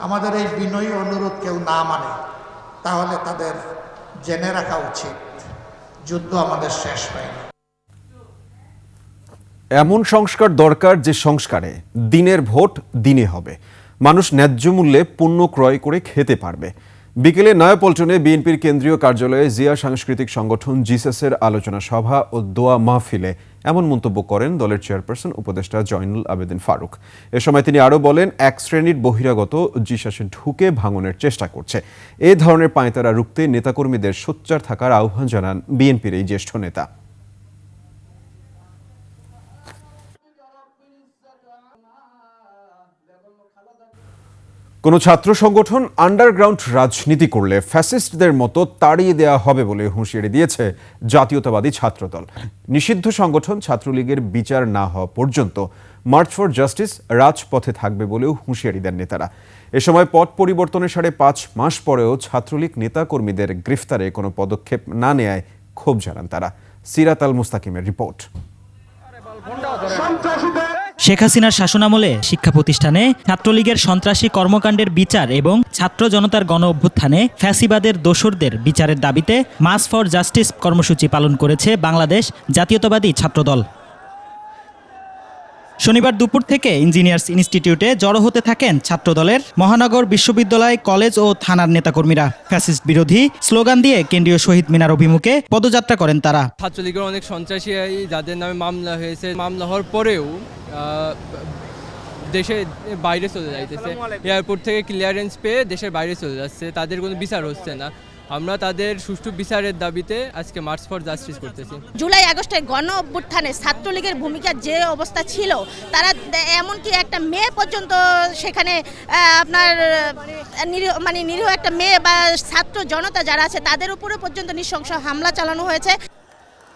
আমাদের এই বিনয়ী অনুরোধ কেউ না মানে, তাহলে তাদের জেনে রাখা উচিত যুদ্ধ আমাদের শেষ হয়নি। এমন সংস্কার দরকার যে সংস্কারে দিনের ভোট দিনে হবে, মানুষ ন্যায্য মূল্যে পণ্য ক্রয় করে খেতে পারবে। বিকেলে নয়াপল্টনে বিএনপির কেন্দ্রীয় কার্যালয়ে জিয়া সাংস্কৃতিক সংগঠন জিসাসের আলোচনা সভা ও দোয়া মাহফিলে এমন মন্তব্য করেন দলের চেয়ারপারসন উপদেষ্টা জয়নুল আবেদিন ফারুক। এ সময় তিনি আরও বলেন, এক শ্রেণীর বহিরাগত জিসাসে ঢুকে ভাঙনের চেষ্টা করছে। এ ধরনের পাঁয়তারা রুখতে নেতাকর্মীদের সোচ্চার থাকার আহ্বান জানান বিএনপির এই জ্যেষ্ঠ নেতা। কোনো ছাত্র সংগঠন আন্ডারগ্রাউন্ড রাজনীতি করলে ফ্যাসিস্টদের মতো তাড়িয়ে দেওয়া হবে বলে হুঁশিয়ারি দিয়েছে জাতীয়তাবাদী ছাত্রদল। নিষিদ্ধ সংগঠন ছাত্রলীগের বিচার না হওয়া পর্যন্ত মার্চ ফর জাস্টিস রাজপথে থাকবে বলেও হুঁশিয়ারি দেন নেতারা। এ সময় পট পরিবর্তনের 5.5 মাস পরেও ছাত্রলীগ নেতাকর্মীদের গ্রেফতারে কোনো পদক্ষেপ না নেয়ায় ক্ষোভ জানান তারা। সিরাত আল মুস্তাকিমের রিপোর্ট। শেখ হাসিনার শাসনামলে শিক্ষা প্রতিষ্ঠানে ছাত্রলীগের সন্ত্রাসী কর্মকাণ্ডের বিচার এবং ছাত্র জনতার গণ অভ্যুত্থানে ফ্যাসিবাদের দোসরদের বিচারের দাবিতে মার্চ ফর জাস্টিস কর্মসূচি পালন করেছে বাংলাদেশ জাতীয়তাবাদী ছাত্রদল। শনিবার দুপুর থেকে ইঞ্জিনিয়ার্স ইনস্টিটিউটে জড়ো হতে থাকেন ছাত্রদলের মহানগর বিশ্ববিদ্যালয়, কলেজ ও থানার নেতাকর্মীরা। ফ্যাসিস্ট বিরোধী স্লোগান দিয়ে কেন্দ্রীয় শহীদ মিনার অভিমুখে পদযাত্রা করেন তারা। ছাত্রলীগের অনেক সন্ত্রাসী যাদের নামে মামলা হয়েছে, মামলা হওয়ার পরেও দেশের বাইরে চলে যাইতেছে, এয়ারপোর্ট থেকে ক্লিয়ারেন্স পেয়ে দেশের বাইরে চলে যাচ্ছে, তাদের কোনো বিচার হচ্ছে না। আমরা তাদের সুষ্ঠু বিচারের দাবিতে আজকে মার্চ ফর জাস্টিস করতেছি। জুলাই আগস্টের গণ অভ্যুত্থানে ছাত্রলীগের ভূমিকা যে অবস্থা ছিল, তারা এমনকি একটা মেয়ে পর্যন্ত সেখানে আপনার নিরীহ একটা মেয়ে বা ছাত্র জনতা যারা আছে তাদের উপরে পর্যন্ত নৃশংস হামলা চালানো হয়েছে।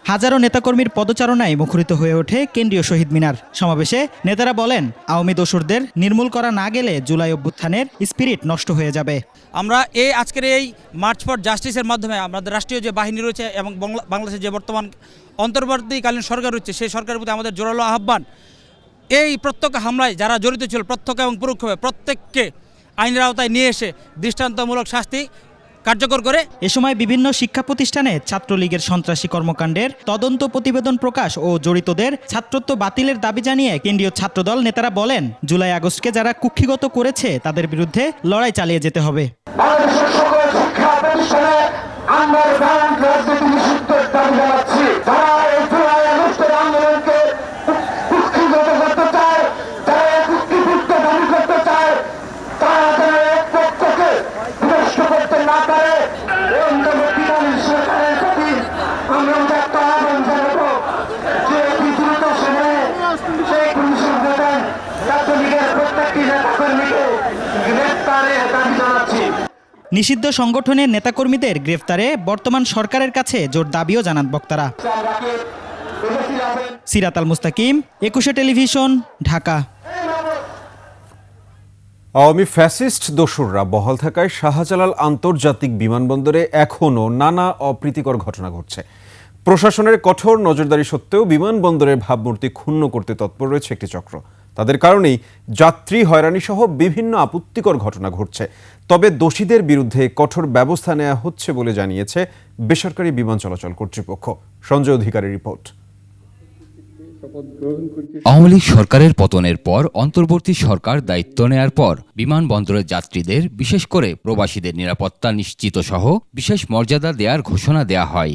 হাজারো নেতাকর্মীর পদচারণায় মুখরিত হয়ে ওঠে কেন্দ্রীয় শহীদ মিনার। সমাবেশে নেতারা বলেন, আওয়ামী দোসরদের নির্মূল করা না গেলে জুলাই অভ্যুত্থানের স্পিরিট নষ্ট হয়ে যাবে। আমরা আজকের এই মার্চ ফর জাস্টিসের মাধ্যমে আমাদের রাষ্ট্রীয় যে বাহিনী রয়েছে এবং বাংলাদেশের যে বর্তমান অন্তর্বর্তীকালীন সরকার রয়েছে, সেই সরকারের প্রতি আমাদের জোরালো আহ্বান, এই প্রত্যক্ষ হামলায় যারা জড়িত ছিল প্রত্যক্ষ এবং পরোক্ষভাবে প্রত্যেককে আইনের আওতায় নিয়ে এসে দৃষ্টান্তমূলক শাস্তি কার্যকর করে। এ সময় বিভিন্ন শিক্ষা প্রতিষ্ঠানে ছাত্রলীগের সন্ত্রাসী কর্মকাণ্ডের তদন্ত প্রতিবেদন প্রকাশ ও জড়িতদের ছাত্রত্ব বাতিলের দাবি জানিয়ে কেন্দ্রীয় ছাত্রদল নেতারা বলেন, জুলাই আগস্টকে যারা কুক্ষিগত করেছে তাদের বিরুদ্ধে লড়াই চালিয়ে যেতে হবে। নিষিদ্ধ সংগঠনের নেতাকর্মীদের গ্রেফতারে বর্তমান সরকারের কাছে জোর দাবিও জানান বক্তারা। সিরাত আল মুস্তাকিম, 21 টেলিভিশন, ঢাকা। আওয়ামী ফ্যাসিস্ট দোসররা বহাল থাকায় শাহজালাল আন্তর্জাতিক বিমানবন্দরে এখনও নানা অপ্রীতিকর ঘটনা ঘটছে। প্রশাসনের কঠোর নজরদারি সত্ত্বেও বিমানবন্দরের ভাবমূর্তি ক্ষুণ্ণ করতে তৎপর রয়েছে একটি চক্র। তাদের কারণেই যাত্রী হয়রানি সহ বিভিন্ন আপত্তিকর ঘটনা ঘটছে। তবে দোষীদের বিরুদ্ধে কঠোর ব্যবস্থা নেওয়া হচ্ছে বলে জানিয়েছে বেসরকারি বিমান চলাচল কর্তৃপক্ষ। সঞ্জয় অধিকারীর রিপোর্ট। আওয়ামী লীগ সরকারের পতনের পর অন্তর্বর্তী সরকার দায়িত্ব নেয়ার পর বিমানবন্দরের যাত্রীদের, বিশেষ করে প্রবাসীদের নিরাপত্তা নিশ্চিত সহ বিশেষ মর্যাদা দেওয়ার ঘোষণা দেয়া হয়।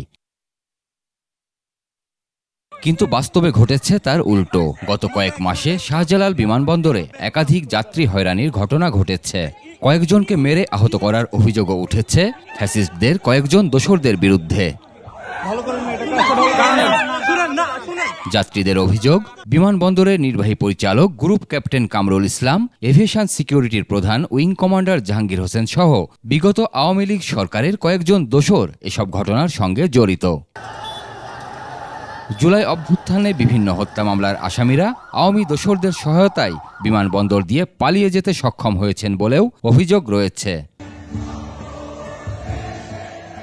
কিন্তু বাস্তবে ঘটেছে তার উল্টো। গত কয়েক মাসে শাহজালাল বিমানবন্দরে একাধিক যাত্রী হয়রানির ঘটনা ঘটেছে। কয়েকজনকে মেরে আহত করার অভিযোগও উঠেছে ফ্যাসিস্টদের কয়েকজন দোসরদের বিরুদ্ধে। যাত্রীদের অভিযোগ, বিমানবন্দরের নির্বাহী পরিচালক group captain Kamrul Islam, aviation সিকিউরিটির প্রধান উইং কমান্ডার জাহাঙ্গীর হোসেন সহ বিগত আওয়ামী লীগ সরকারের কয়েকজন দোসর এসব ঘটনার সঙ্গে জড়িত। জুলাই অভ্যুত্থানে বিভিন্ন হত্যা মামলার আসামিরা আওয়ামী দোসরদের সহায়তায় বিমানবন্দর দিয়ে পালিয়ে যেতে সক্ষম হয়েছেন বলেও অভিযোগ রয়েছে।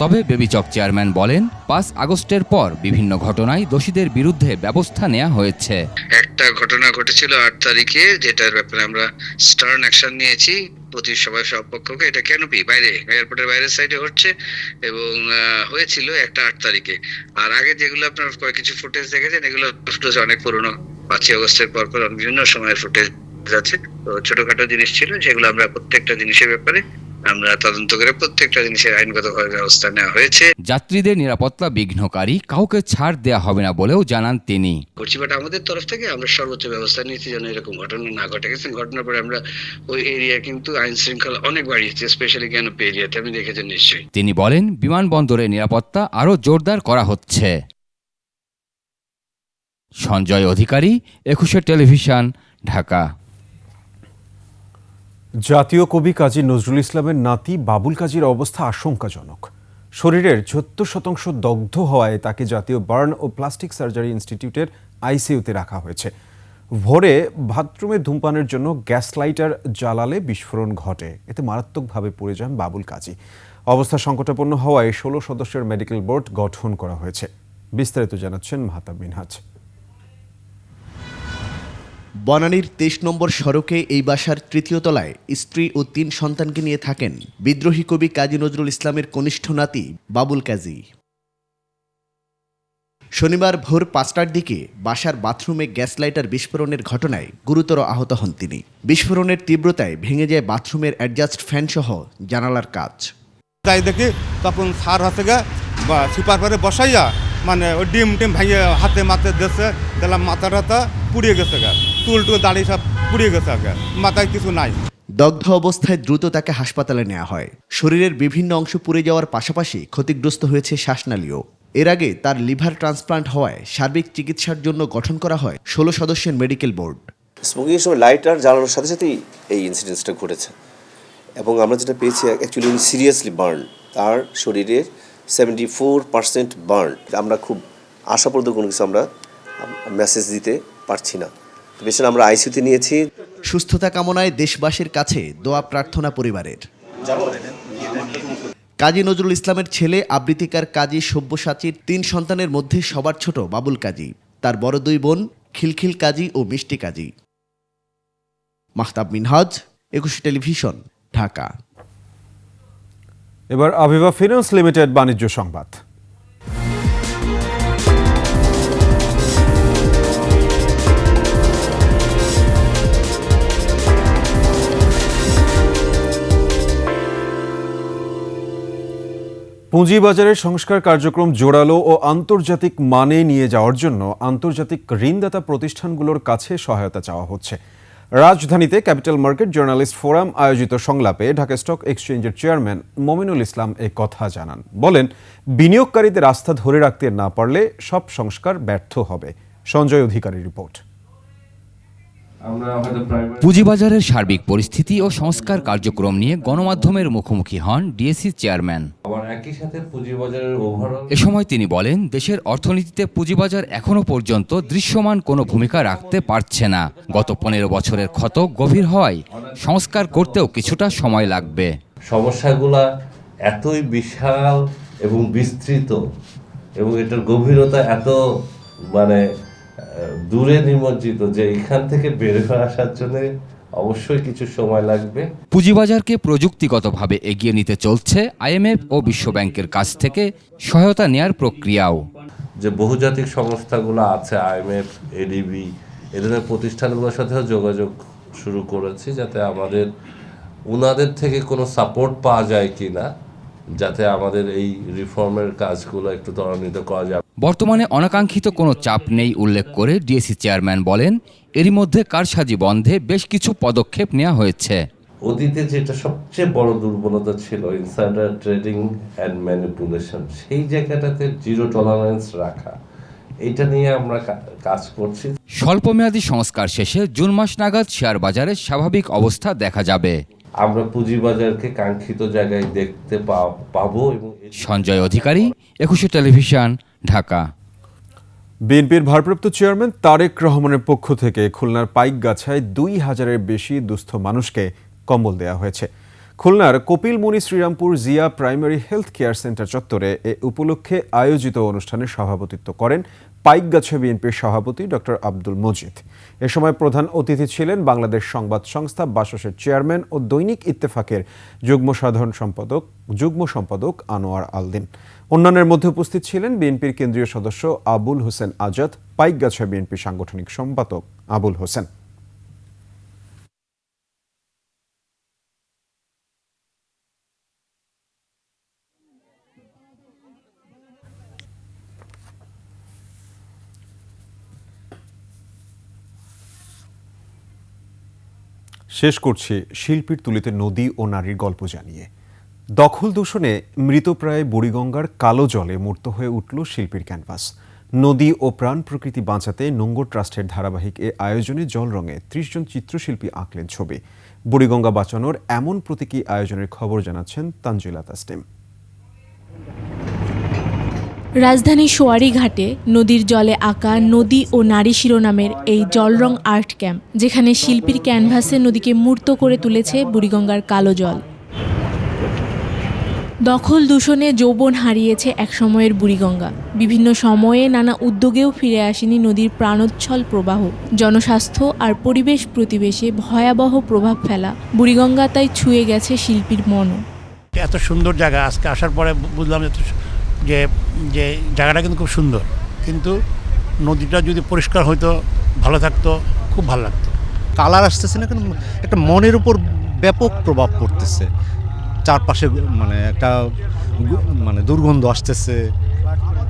তবে বেবিচক চেয়ারম্যান বলেন, 5 আগস্টের পর বিভিন্ন ঘটনায় দোষীদের বিরুদ্ধে ব্যবস্থা নেওয়া হয়েছে। একটা ঘটনা ঘটেছিল 8 তারিখে, যেটার ব্যাপারে আমরা স্টার্ন অ্যাকশন নিয়েছি প্রতি সব পক্ষকে। এটা ক্যানোপি বাইরে, এয়ারপোর্টের বাইরের সাইডে হচ্ছে এবং হয়েছিল একটা 8 তারিখে। আর আগে যেগুলো আপনার কিছু ফুটেজ দেখেছেন, এগুলো ফুটেজ অনেক পুরনো, 5 আগস্টের পর বিভিন্ন সময়ের ফুটেজ আছে। তো ছোটখাটো জিনিস ছিল, যেগুলো আমরা প্রত্যেকটা জিনিসের ব্যাপারে আমরা তদন্ত করে প্রত্যেকটা জিনিসের আইনগতভাবে ব্যবস্থা নেওয়া হয়েছে। যাত্রীদের নিরাপত্তা বিঘ্নকারী কাউকে ছাড় দেয়া হবে না বলেও জানান তিনি। করছি, বাট আমাদের তরফ থেকে আমরা সর্বোচ্চ ব্যবস্থা নিয়েছি যেন এরকম ঘটনা না ঘটে। গেছে ঘটনার পরে আমরা ওই এরিয়া কিন্তু আইন শৃঙ্খলা অনেক বাড়িয়েছে, স্পেশালি ক্যানোপি এরিয়াতে, আপনি দেখেছেন নিশ্চয়ই। তিনি বলেন বিমানবন্দরের নিরাপত্তা আরও জোরদার করা হচ্ছে। সঞ্জয় অধিকারী, 21 টেলিভিশন, ঢাকা। জাতীয় কবি কাজী নজরুল ইসলামের নাতি বাবুল কাজীর অবস্থা আশঙ্কাজনক। শরীরের ৭৪% দগ্ধ হওয়ায় তাকে জাতীয় বার্ন ও প্লাস্টিক সার্জারি ইনস্টিটিউটের আইসিইউতে রাখা হয়েছে। ভোরে বাথরুমে ধূমপানের জন্য গ্যাস লাইটার জ্বালালে বিস্ফোরণ ঘটে, এতে মারাত্মকভাবে পড়ে যান বাবুল কাজী। অবস্থা সংকটাপন্ন হওয়ায় 16 সদস্যের মেডিকেল বোর্ড গঠন করা হয়েছে। বিস্তারিত জানাচ্ছেন মাহতাব মিনহাজ। বনানীর 23 নম্বর সড়কে এই বাসার তৃতীয় তলায় স্ত্রী ও 3 সন্তানকে নিয়ে থাকেন বিদ্রোহী কবি কাজী নজরুল ইসলামের কনিষ্ঠ নাতি বাবুল কাজী। শনিবার ভোর 5টার দিকে বাসার বাথরুমে গ্যাস লাইটার বিস্ফোরণের ঘটনায় গুরুতর আহত হন তিনি। বিস্ফোরণের তীব্রতায় ভেঙে যায় বাথরুমের অ্যাডজাস্ট ফ্যান সহ জানালার কাচ। তাই দেখি তখন সার হাতে বা সুপার পরে বসাইয়া মানে ওই ডিম ভাইয়ে হাতে মাতে দেশে দিলাম, মাথা টাথা পুড়িয়ে গেছে গা, চুল টুল দাড়ি সব পুড়িয়ে গেছে গা, মাথায় কিছু নাই। দগ্ধ অবস্থায় দ্রুত তাকে হাসপাতালে নেওয়া হয়। শরীরের বিভিন্ন অংশ পুড়ে যাওয়ার পাশাপাশি ক্ষতিগ্রস্ত হয়েছে শ্বাসনালীও। এর আগে তার লিভার ট্রান্সপ্লান্ট হওয়ায় সার্বিক চিকিৎসার জন্য গঠন করা হয় 16 সদস্যের মেডিকেল বোর্ড। স্মোকিংয়ের সময় লাইটার জ্বালানোর সাথে সাথেই এই ইনসিডেন্টসটা ঘটেছে এবং আমরা যেটা পেয়েছি অ্যাকচুয়ালি উনি সিরিয়াসলি বার্ন, তার শরীরের 74% বার্ন। আমরা খুব আশাপ্রদ কোনো কিছু আমরা মেসেজ দিতে পারছি না। পেশেন্ট আমরা আইসিইউতে নিয়েছি। সুস্থতা কামনায় দেশবাসীর কাছে দোয়া প্রার্থনা পরিবারের। কাজী নজরুল ইসলামের ছেলে আবৃত্তিকার কাজী সব্যসাচীর 3 সন্তানের মধ্যে সবার ছোট বাবুল কাজী, তার বড় 2 বোন খিলখিল কাজী ও মিষ্টি কাজী। মাহতাব মিনহাজ, 21 টেলিভিশন, ঢাকা। এবার আভিভা ফিন্যান্স লিমিটেড বাণিজ্য সংবাদ। পুঁজিবাজারের সংস্কার কার্যক্রম জোরালো ও আন্তর্জাতিক মানে নিয়ে যাওয়ার জন্য আন্তর্জাতিক ঋণদাতা প্রতিষ্ঠানগুলোর কাছে সহায়তা চাওয়া হচ্ছে। রাজধানীতে ক্যাপিটাল মার্কেট জার্নালিস্ট ফোরাম আয়োজিত সংলাপে ঢাকা স্টক এক্সচেঞ্জের চেয়ারম্যান মমিনুল ইসলাম এ কথা জানান। বলেন, বিনিয়োগকারীদের আস্থা ধরে রাখতে না পারলে সব সংস্কার ব্যর্থ হবে। সঞ্জয় অধিকারীর রিপোর্ট। পুঁজিবাজারের সার্বিক পরিস্থিতি ও সংস্কার কার্যক্রম নিয়ে গণমাধ্যমের মুখোমুখি হন ডিএসসি চেয়ারম্যান। এ সময় তিনি বলেন, দেশের অর্থনীতিতে পুঁজিবাজার এখনো পর্যন্ত দৃশ্যমান কোনো ভূমিকা রাখতে পারছে না। গত 15 বছরের ক্ষত গভীর হওয়ায় সংস্কার করতেও কিছুটা সময় লাগবে। সমস্যাগুলা এতই বিশাল এবং বিস্তৃত এবং এটার গভীরতা এত দূরে নিমজ্জিত যে এখান থেকে বের হয়ে আসার জন্য অবশ্যই কিছু সময় লাগবে। পুঁজিবাজারকে প্রযুক্তিগতভাবে এগিয়ে নিতে চলছে আইএমএফ ও বিশ্বব্যাংকের কাছ থেকে সহায়তা নেয়ার প্রক্রিয়াও। যে বহুজাতিক সংস্থাগুলো আছে, আইএমএফ, এডিবি, এ ধরনের প্রতিষ্ঠানগুলোর সাথেও যোগাযোগ শুরু করেছি যাতে ওনাদের থেকে কোনো সাপোর্ট পাওয়া যায় কিনা, যাতে আমাদের এই রিফর্মের কাজগুলো একটু ত্বরান্বিত করা যায়। বর্তমানে অনাকাঙ্ক্ষিত কোনো চাপ নেই উল্লেখ করে ডিএসসি চেয়ারম্যান বলেন, এরই মধ্যে কারসাজি বন্ধে বেশ কিছু পদক্ষেপ নেওয়া হয়েছে। অতীতে যেটা সবচেয়ে বড় দুর্বলতা ছিল ইনসাইডার ট্রেডিং অ্যান্ড ম্যানিপুলেশন, সেই জায়গাটাতে জিরো টলারেন্স রাখা, এটা নিয়ে আমরা কাজ করছি। স্বল্পমেয়াদী সংস্কার শেষে জুন মাস নাগাদ শেয়ার বাজারে স্বাভাবিক অবস্থা দেখা যাবে। আমরা পুঁজিবাজারকে কাঙ্ক্ষিত জায়গায় দেখতে পাবো। এবং সঞ্জয় অধিকারী, 21 টেলিভিশন, ঢাকা। বিএনপির ভারপ্রাপ্ত চেয়ারম্যান তারেক রহমানের পক্ষ থেকে খুলনার পাইকগাছায় 2000-এর বেশি দুস্থ মানুষকে কম্বল দেওয়া হয়েছে। খুলনার Kapilmuni Shrirampur Zia primary health care centre চত্বরে এ উপলক্ষে আয়োজিত অনুষ্ঠানে সভাপতিত্ব করেন পাইকগাছা বিএনপির সভাপতি ডক্টর আব্দুল মজিদ। এ সময় প্রধান অতিথি ছিলেন বাংলাদেশ সংবাদ সংস্থা বাসসের চেয়ারম্যান ও দৈনিক ইত্তেফাকের যুগ্ম সম্পাদক আনোয়ার আলদিন। অন্যান্যের মধ্যে উপস্থিত ছিলেন বিএনপির কেন্দ্রীয় সদস্য আবুল হোসেন আজাদ, পাইকগাছা বিএনপি সাংগঠনিক সম্পাদক আবুল হোসেন। শেষ করছি শিল্পীর তুলিতে নদী ও নারীর গল্প জানিয়ে। দখল দূষণে মৃতপ্রায় বুড়িগঙ্গার কালো জলে মূর্ত হয়ে উঠল শিল্পীর ক্যানভাস। নদী ও প্রাণ প্রকৃতি বাঁচাতে নোঙ্গর ট্রাস্টের ধারাবাহিক এ আয়োজনে জল রঙে ৩০ জন চিত্রশিল্পী আঁকলেন ছবি। বুড়িগঙ্গা বাঁচানোর এমন প্রতীকী আয়োজনের খবর জানাচ্ছেন তানজিলা তাসনিম। রাজধানী সোয়ারি ঘাটে নদীর জলে আঁকা নদী ও নারী শিরোনামের এই জলরং আর্ট ক্যাম্প, যেখানে শিল্পীর ক্যানভাসে নদীকে মূর্ত করে তুলেছে বুড়িগঙ্গার কালো জল। দখল দূষণে যৌবন হারিয়েছে একসময়ের বুড়িগঙ্গা। বিভিন্ন সময়ে নানা উদ্যোগেও ফিরে আসেনি নদীর প্রাণোচ্ছল প্রবাহ। জনস্বাস্থ্য আর পরিবেশ প্রতিবেশে ভয়াবহ প্রভাব ফেলা বুড়িগঙ্গা তাই ছুঁয়ে গেছে শিল্পীর মনও। এত সুন্দর জায়গা, আজকে আসার পরে বুঝলাম যে জায়গাটা কিন্তু খুব সুন্দর, কিন্তু নদীটা যদি পরিষ্কার হইতো, ভালো থাকতো, খুব ভালো লাগতো। কালার আসতেছে না, কিন্তু একটা মনের উপর ব্যাপক প্রভাব পড়তেছে। চারপাশে একটা দুর্গন্ধ আসতেছে,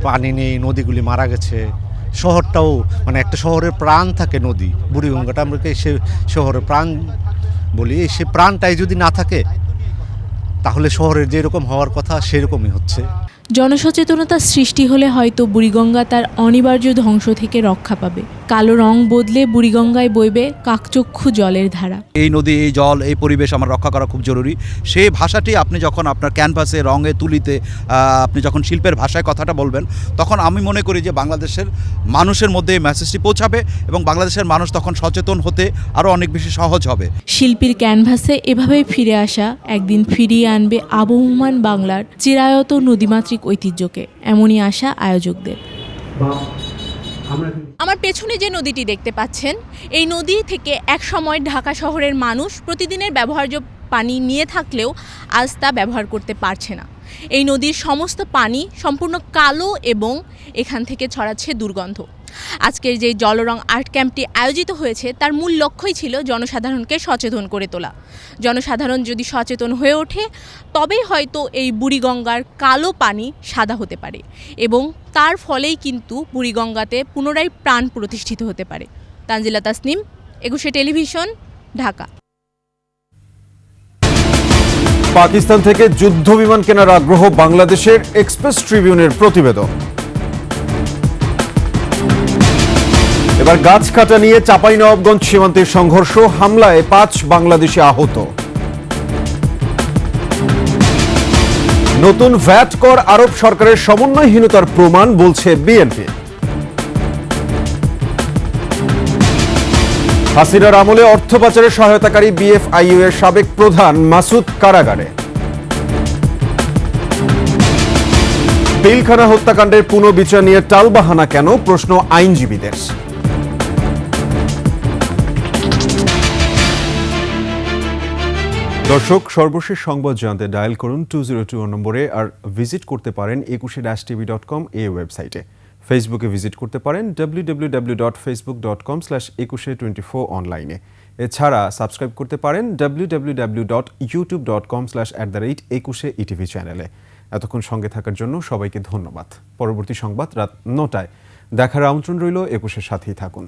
পানি নেই, নদীগুলি মারা গেছে। শহরটাও একটা শহরের প্রাণ থাকে নদী, বুড়িগঙ্গাটা আমরা সে শহরের প্রাণ বলি। সে প্রাণটাই যদি না থাকে, তাহলে শহরের যেরকম হওয়ার কথা সেরকমই হচ্ছে। জনসচেতনতা সৃষ্টি হলে হয়তো বুড়িগঙ্গা তার অনিবার্য ধ্বংস থেকে রক্ষা পাবে। কালো রং বদলে বুড়িগঙ্গায় বইবে কাকচক্ষু জলের ধারা। এই নদী, এই জল, এই পরিবেশ আমার রক্ষা করা খুব জরুরি। সেই ভাষাটি আপনি যখন আপনার ক্যানভাসে, রঙে, তুলিতে আপনি যখন শিল্পের ভাষায় কথাটা বলবেন, তখন আমি মনে করি যে বাংলাদেশের মানুষের মধ্যে এই মেসেজটি পৌঁছাবে এবং বাংলাদেশের মানুষ তখন সচেতন হতে আরও অনেক বেশি সহজ হবে। শিল্পীর ক্যানভাসে এভাবেই ফিরে আসা একদিন ফিরিয়ে আনবে আবহমান বাংলার চিরায়ত নদীমাতৃক ঐতিহ্যকে, এমনই আশা আয়োজকদের। আমার পেছনে যে নদীটি দেখতে পাচ্ছেন, এই নদী থেকে একসময় ঢাকা শহরের মানুষ প্রতিদিনের ব্যবহার্য পানি নিয়ে থাকলেও আজ তা ব্যবহার করতে পারছে না। এই নদীর সমস্ত পানি সম্পূর্ণ কালো এবং এখান থেকে ছড়াচ্ছে দুর্গন্ধ। আজকের যে জলরং আর্ট ক্যাম্পটি আয়োজিত হয়েছে, তার মূল লক্ষ্যই ছিল জনসাধারণকে সচেতন করে তোলা। জনসাধারণ যদি সচেতন হয়ে ওঠে, তবেই হয়তো এই বুড়িগঙ্গার কালো পানি সাদা হতে পারে এবং তার ফলেই কিন্তু বুড়িগঙ্গাতে পুনরায় প্রাণ প্রতিষ্ঠিত হতে পারে। তানজিলা তাসনিম, একুশে টেলিভিশন, ঢাকা। পাকিস্তান থেকে যুদ্ধ বিমান কেনার আগ্রহ বাংলাদেশের, এক্সপ্রেস ট্রিবিউনের প্রতিবেদন। এবার গাছ কাটা নিয়ে চাঁপাইনবাবগঞ্জ সীমান্তের সংঘর্ষ, হামলায় 5 বাংলাদেশি আহত। নতুন ভ্যাট কর আরব সরকারের সমন্বয়হীনতার প্রমাণ বলছে বিএনপি। হাসিনার আমলে অর্থ পাচারে সহায়তাকারী বিএফআইইউ এর সাবেক প্রধান মাসুদ কারাগারে। পিলখানা হত্যাকাণ্ডের পুনর্বিচার নিয়ে টালবাহানা কেন, প্রশ্ন আইনজীবীদের। দর্শক, সর্বশেষ সংবাদ জানতে ডায়াল করুন 202 নম্বরে, আর ভিজিট করতে পারেন ekushe-tv.com এই ওয়েবসাইটে। ফেসবুকে ভিজিট করতে পারেন www.facebook.com/ekushe24 অনলাইনে। এছাড়া সাবস্ক্রাইব করতে পারেন www.youtube.com/@ekushe-etv চ্যানেলে। এতক্ষণ সঙ্গে থাকার জন্য সবাইকে ধন্যবাদ। পরবর্তী সংবাদ রাত 9টায় দেখার আমন্ত্রণ রইল। একুশের সাথেই থাকুন।